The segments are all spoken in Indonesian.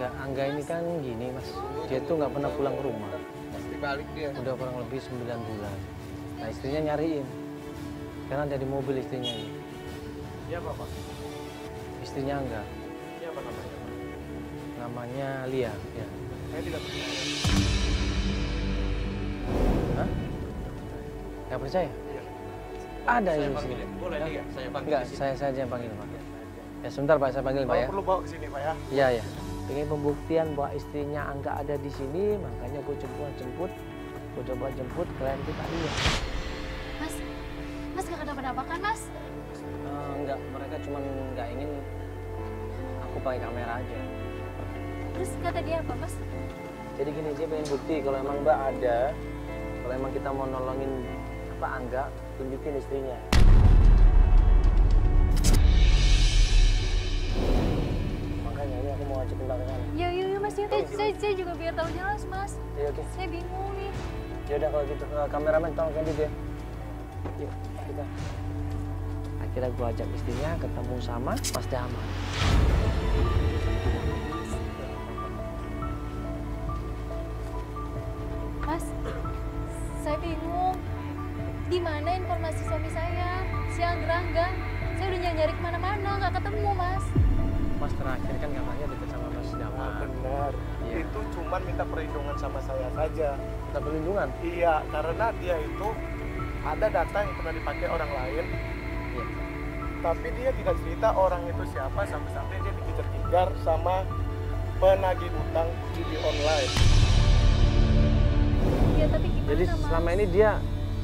Angga ini kan gini mas, dia tuh nggak pernah pulang ke rumah. Pasti balik dia. Udah kurang lebih 9 bulan. Nah istrinya nyariin, karena ada di mobil istrinya ini. Dia apa pak? Istrinya Angga. Dia apa namanya? Namanya Lia. Ya. Saya tidak percaya. Hah? Nggak percaya? Iya. Ada Saya di panggil sini. ya? Boleh nih ya? Saya panggil Enggak, di sini. saya aja yang panggil pak. Ya sebentar pak, saya panggil pak Bapak ya. perlu bawa ke sini pak ya? Iya ya. Ingin pembuktian bahwa istrinya Angga ada di sini, makanya gue coba jemput klien kita Lia. Mas gak kenapa-napa kan mas? Enggak, mereka cuma nggak ingin aku pakai kamera aja. Terus kata dia apa mas? Jadi gini, dia pengen bukti kalau emang Mbak ada, kalau emang kita mau nolongin Angga, tunjukin istrinya. Makanya ini aku mau ajak Mbak ke sana. Yuk mas, yuk. Saya juga biar tahu jelas mas. Iya oke. Saya bingung nih. Ya udah kalau gitu, kameramen tolong Candid ya. Yuk kita. Akhirnya gua ajak istrinya ketemu sama Mas Damar. Mas, saya bingung. Di mana informasi suami saya? Si Angga. Saya udah nyari kemana-mana, nggak ketemu mas. Mas terakhir kan katanya deket sama Mas Damar. Benar. Iya. Itu cuman minta perlindungan sama saya saja. Kita perlindungan. Iya, karena dia itu ada data yang pernah dipakai orang lain. Iya. Tapi dia tidak cerita orang itu siapa, sampai-sampai dia dikejar-kejar sama penagih utang judi online. Iya, tapi gimana Jadi mas? selama ini dia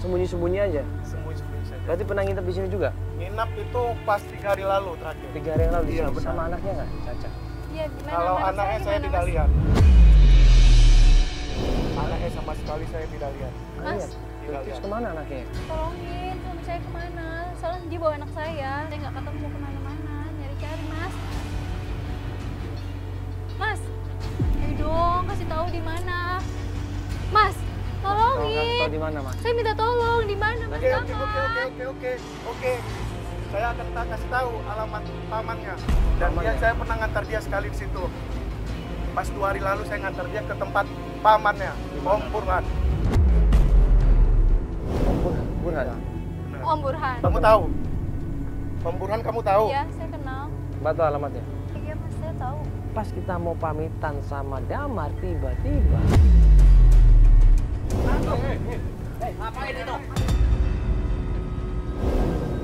sembunyi-sembunyi aja. Sembunyi-sembunyi saja. Berarti pernah nginep di sini juga? Nginap itu pas 3 hari lalu terakhir. 3 hari yang lalu di Iya, sini benar. sama anaknya nggak, Caca? Iya, gimana? Kalau anak anaknya saya gimana, tidak Mas? lihat. Anaknya sama sekali saya tidak lihat. Nggak Mas. lihat. Tidak Terus lihat. kemana anaknya? Tolongin, suami saya kemana? Soalnya dia bawa anak saya. Saya nggak ketemu kemana-mana. Nyari-cari, Mas. Mas, ayo dong, kasih tahu di mana. Mas, tolongin. Tahu di mana, Mas? Saya minta tolong di mana, Mas? Oke. Taman. Oke. Saya akan kasih tahu alamat pamannya. Dan Pamannya? saya pernah ngantar dia sekali di situ. Pas 2 hari lalu saya ngantar dia ke tempat pamannya, Om Burhan. Burhan. Benar. Om Burhan. Kamu tahu? Om Burhan kamu tahu? Iya, saya kenal. Mbak tahu alamatnya? Iya, Mas, saya tahu. Pas kita mau pamitan sama Damar, tiba-tiba Ngapain itu?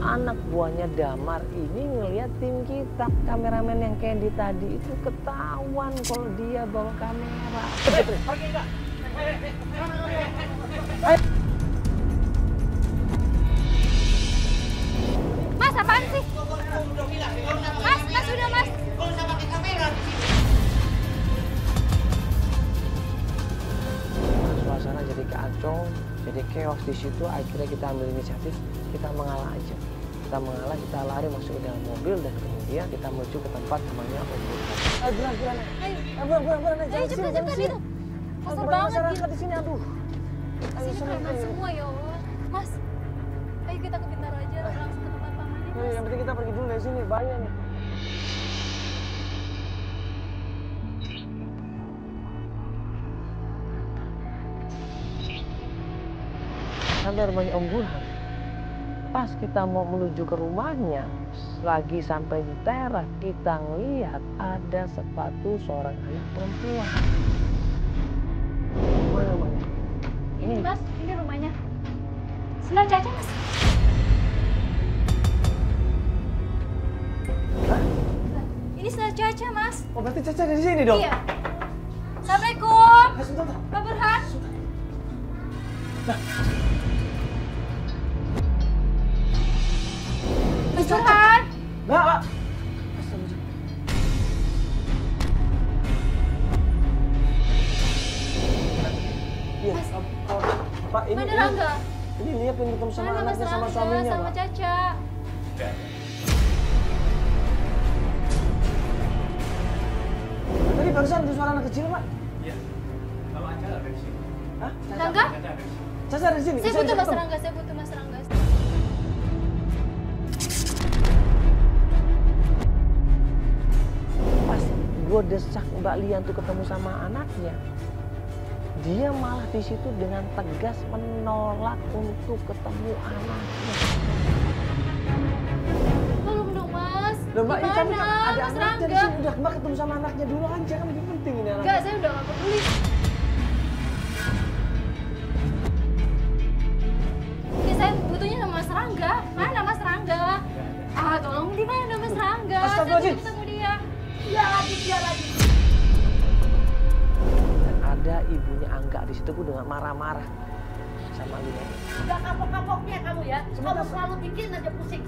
anak buahnya Damar ini ngeliat tim kita. Kameramen yang Candy tadi itu ketahuan kalau dia bawa kamera. Pergi enggak? Mas, apaan sih? Mas, udah, Mas. Suasana jadi kacau, jadi chaos di situ. Akhirnya kita ambil inisiatif, kita mengalah aja. Kita mengalah, kita lari masuk ke dalam mobil dan kemudian kita menuju ke tempat namanya Om Burhan. Ayo, buruan. Buruan, Ayo, cepat itu. Kasar banget masyarakat gitu. di sini, aduh. Ayo, Sini preman semua ya Allah. Mas, ayo kita ke Bintaro aja, langsung ke tempat pamannya, Mas. Yang penting kita pergi dulu dari sini, bahaya nih. Sampai rumahnya Om Burhan. Pas kita mau menuju ke rumahnya, lagi sampai di teras, kita ngeliat ada sepatu seorang anak perempuan. Mana rumahnya? Ini Mas, ini rumahnya. Senang Caca, Mas. Hah? Ini senang Caca, Mas. Oh berarti Caca ada di sini dong? Iya. Assalamualaikum. Sebentar. Pak Burhan. Mas Burhan. Mbak. Iya. Pak, ini Mana Rangga? Ini Lia pengen ketemu sama Mana Mas anaknya sama Rangga suaminya, sama Pak. Caca? Tadi barusan ada suara anak kecil, Pak. Iya. Kalau aja ada di sini. Hah? Rangga? Caca ada di sini. Saya Bisa butuh Mas ketemu? Rangga, saya butuh Mas Rangga. Pas gue desak Mbak Lia untuk ketemu sama anaknya, dia malah di situ dengan tegas menolak untuk ketemu anaknya. Tolong dong Mas. Loh Mbak, ini kan Gimana? ada Mas anaknya di Rangga. sini. Udah Mbak ketemu sama anaknya dulu aja, kan lebih penting ini anaknya. Enggak, saya udah gak peduli. Ini saya butuhnya sama Mas Rangga. Mana Mas Rangga? Ah, tolong di mana Mas Rangga? Saya Astagfirullahaladzim. mau ketemu dia. Dia lagi. Dan ada ibunya Angga di situ pun dengan marah-marah sama Lia. Udah kapok-kapoknya kamu ya. Kamu selalu bikin aja pusing.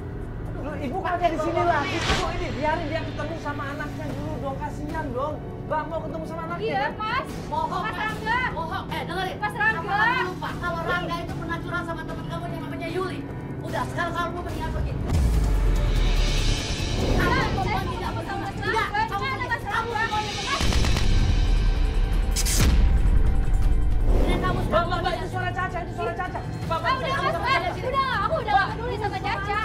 Loh, ibu kan ada di sini lagi. Ibu ini biarin dia ketemu sama anaknya dulu dong, kasihan dong. Mbak mau ketemu sama anaknya Iya, kan? Mas. Bohong, Mas Mas. Rangga. Bohong. Dengerin. Mas Rangga. Apa kamu lupa kalau Rangga itu pernah curang sama teman kamu yang namanya Yuli? Udah, sekarang kamu mendingan pergi. Kamu perempuan tidak bersama. Tidak, kamu pergi. Kamu semuanya pergi. Ini kamu sekarang Mbak, itu suara Caca, itu suara Caca. Ah, udah Mas, udah, aku udah gak peduli sama Caca.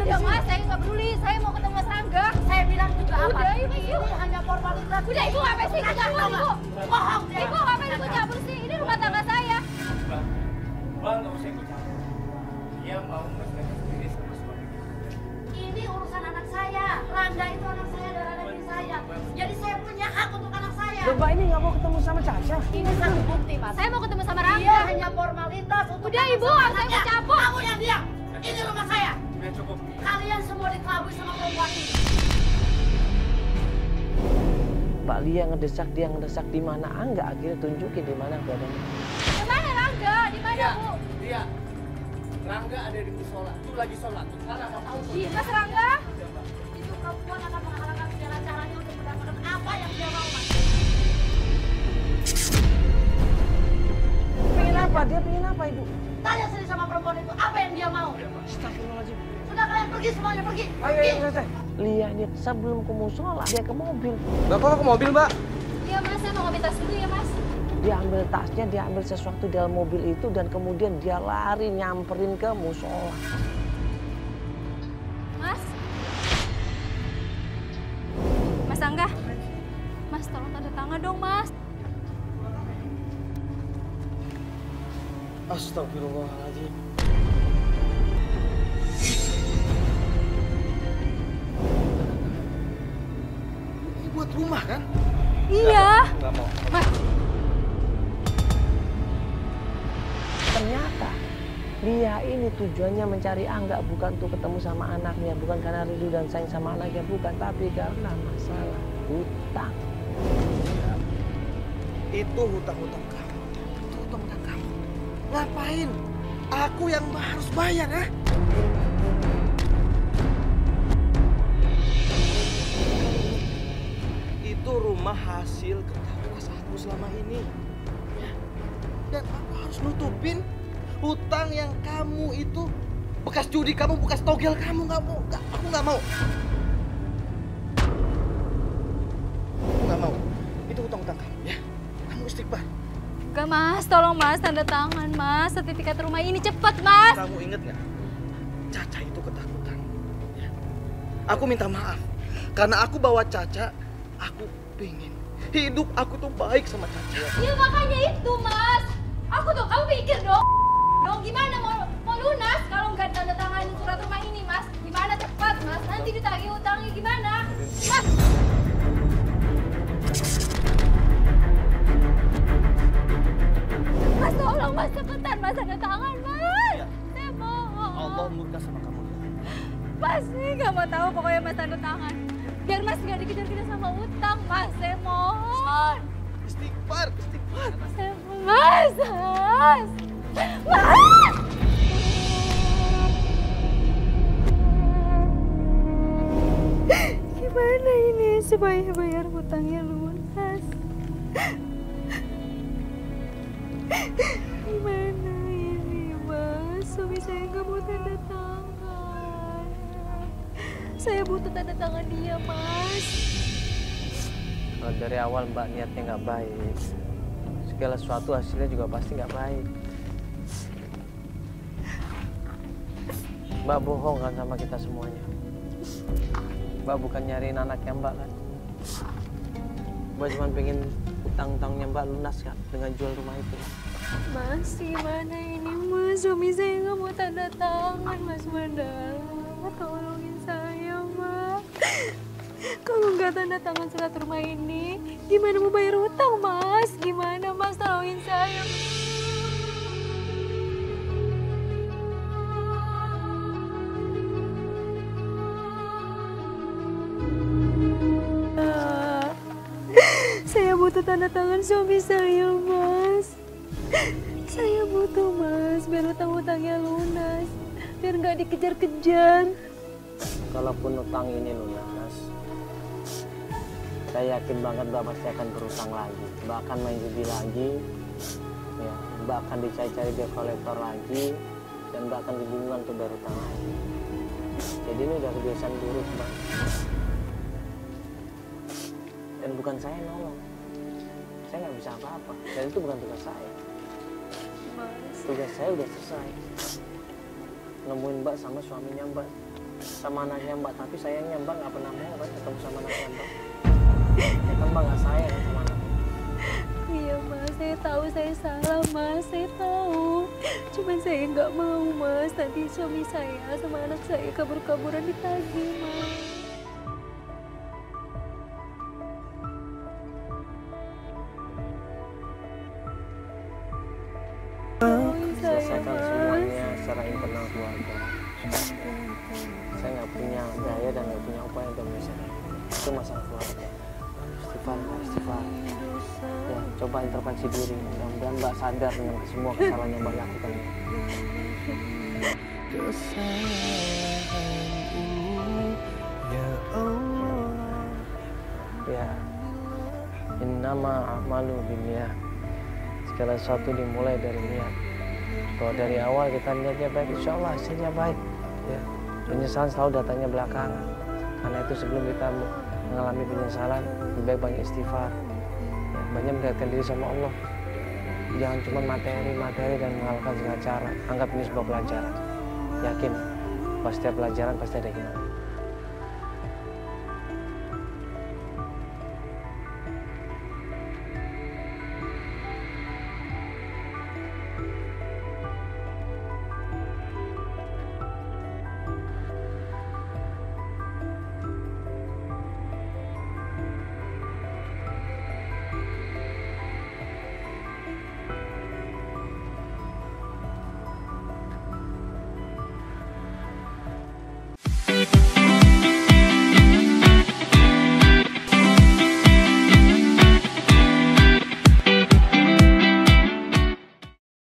Udah Mas, saya gak peduli, saya mau ketemu Mas Rangga. Saya bilang juga apa? Udah, Ibu. Ini hanya formalitas. Udah, Ibu ngapain sih ikut campur, Ibu? Bohong dia. Ibu ngapain ikut campur sih? Ini rumah tangga saya. Bang, nggak usah ikut campur. Dia mau menyelesaikan sendiri sama suami. Ini urusan anak saya. Rangga itu anak saya, darah daging saya. Jadi saya punya hak untuk anak saya. Loh, Mbak ini nggak mau ketemu sama Caca. Ini satu bukti, Mas. Saya mau ketemu sama Dia Rangga. hanya formalitas untuk Udah, ketemu Ibu, sama nggak usah anaknya. ikut campur. Kamu yang diam. Ini rumah saya. Udah cukup. Kalian semua dikelabui sama perempuan ini. Mbak Lia ngedesak, dia ngedesak di mana Angga, akhirnya tunjukin di mana badannya. Di mana Rangga? Di mana, Bu? Dia. Rangga ada di musola. Itu lagi sholat. Sekarang mau tahu. Iya, Mas Rangga. Itu perempuan akan menghalalkan segala caranya untuk mendapatkan apa yang dia mau, Mas. Pengen apa? Dia pengen apa, Ibu? Tanya sendiri sama perempuan itu apa yang dia mau. Astagfirullahaladzim. Sudah kalian pergi semuanya, pergi. Ayo, ayo, ayo. Lia ini sebelum ke musola, dia ke mobil. Bapak ke mobil, Mbak? Iya, Mas, saya mau ngambil tas dulu ya, Mas. Dia ambil tasnya, dia ambil sesuatu dalam mobil itu, dan kemudian dia lari nyamperin ke musola. Mas? Mas Angga? Mas, tolong tanda tangan dong, Mas. Astagfirullahaladzim. Ini buat rumah kan? Iya. Nggak mau. Mas, Ternyata Lia ini tujuannya mencari Angga bukan untuk ketemu sama anaknya, bukan karena rindu dan sayang sama anaknya, bukan, tapi karena masalah hutang. Itu hutang-hutang kamu. Itu hutang-hutang kamu. Ngapain? Aku yang harus bayar, ya? Itu rumah hasil kerja keras aku selama ini. Ya. Dan aku harus nutupin hutang yang kamu itu bekas judi kamu, bekas togel kamu. Nggak mau. Aku nggak mau. Aku nggak mau. Itu hutang-hutang kamu, ya. Kamu istighfar. enggak, Mas. Tolong, Mas, tanda tangan, Mas. Sertifikat rumah ini cepat, Mas. Kamu inget nggak? Caca itu ketakutan. Ya. Aku minta maaf. Karena aku bawa Caca, aku pengen hidup aku tuh baik sama Caca. Ya makanya itu, Mas. Aku tuh, kamu pikir dong. Gimana mau lunas kalau nggak tanda tanganin surat rumah ini, Mas? Gimana cepat, Mas? Nanti ditagih hutangnya gimana? Mas. Mas, tolong, Mas, cepetan, Mas, tanda tangan, Mas. Ya. Saya mohon. Allah murka sama kamu. Mas, nih nggak mau tahu pokoknya Mas tanda tangan. Biar Mas nggak dikejar-kejar sama utang, Mas. Saya mohon. Istighfar, istighfar. Saya mohon, Mas. Mas. Gimana ini supaya bayar hutangnya lunas? Gimana ini, Mas? Suami saya nggak mau tanda tangan. Saya butuh tanda tangan dia, Mas. Kalau dari awal Mbak niatnya nggak baik, segala sesuatu hasilnya juga pasti nggak baik. Mbak bohong kan sama kita semuanya. Mbak bukan nyariin anaknya Mbak kan? Mbak cuma pengen utang-utangnya Mbak lunas kan dengan jual rumah itu. Mas, gimana ini Mas? Suami saya nggak mau tanda tangan, Mas Mandala. Tolongin saya, Mas. Kalau nggak tanda tangan surat rumah ini, gimana mau bayar utang, Mas? Gimana, Mas? Tolongin saya. Saya butuh tanda tangan suami saya, Mas. Saya butuh, Mas, biar utang-utangnya lunas. Biar nggak dikejar-kejar. Kalaupun utang ini lunas, saya yakin banget Mbak pasti akan berutang lagi. Mbak akan main judi lagi, ya, Mbak akan dicari-cari dia kolektor lagi, dan Mbak akan kebingungan untuk bayar utang lagi. Jadi ini udah kebiasaan buruk, Mbak. Dan bukan saya nolong, saya nggak bisa apa-apa, dan itu bukan tugas saya. Mas, Tugas saya udah selesai, nemuin Mbak sama suaminya Mbak, sama anaknya Mbak. Tapi sayangnya Mbak nggak pernah mau kan ketemu sama anaknya Mbak. Ya kan Mbak nggak sayang kan sama anaknya. iya, Mas. Saya tahu saya salah, Mas. Saya tahu. Cuman saya nggak mau, Mas. Nanti suami saya sama anak saya kabur-kaburan ditagih, Mas. Selesaikan semuanya secara internal keluarga. Saya nggak punya daya dan nggak punya upaya untuk menyelesaikan itu masalah keluarga. Istighfar. Ya, coba introspeksi diri. Mudah-mudahan Mbak sadar dengan semua kesalahan yang Mbak lakukan. Ya, innama a'malu binniyat. Segala sesuatu dimulai dari niat. Kalau dari awal kita niatnya baik, insya Allah hasilnya baik. Ya, penyesalan selalu datangnya belakangan. Karena itu sebelum kita mengalami penyesalan, lebih baik banyak istighfar. Ya, banyak mendekatkan diri sama Allah. Jangan cuma materi dan mengalahkan segala cara. Anggap ini sebuah pelajaran. Yakin, pas setiap pelajaran pasti ada hikmah.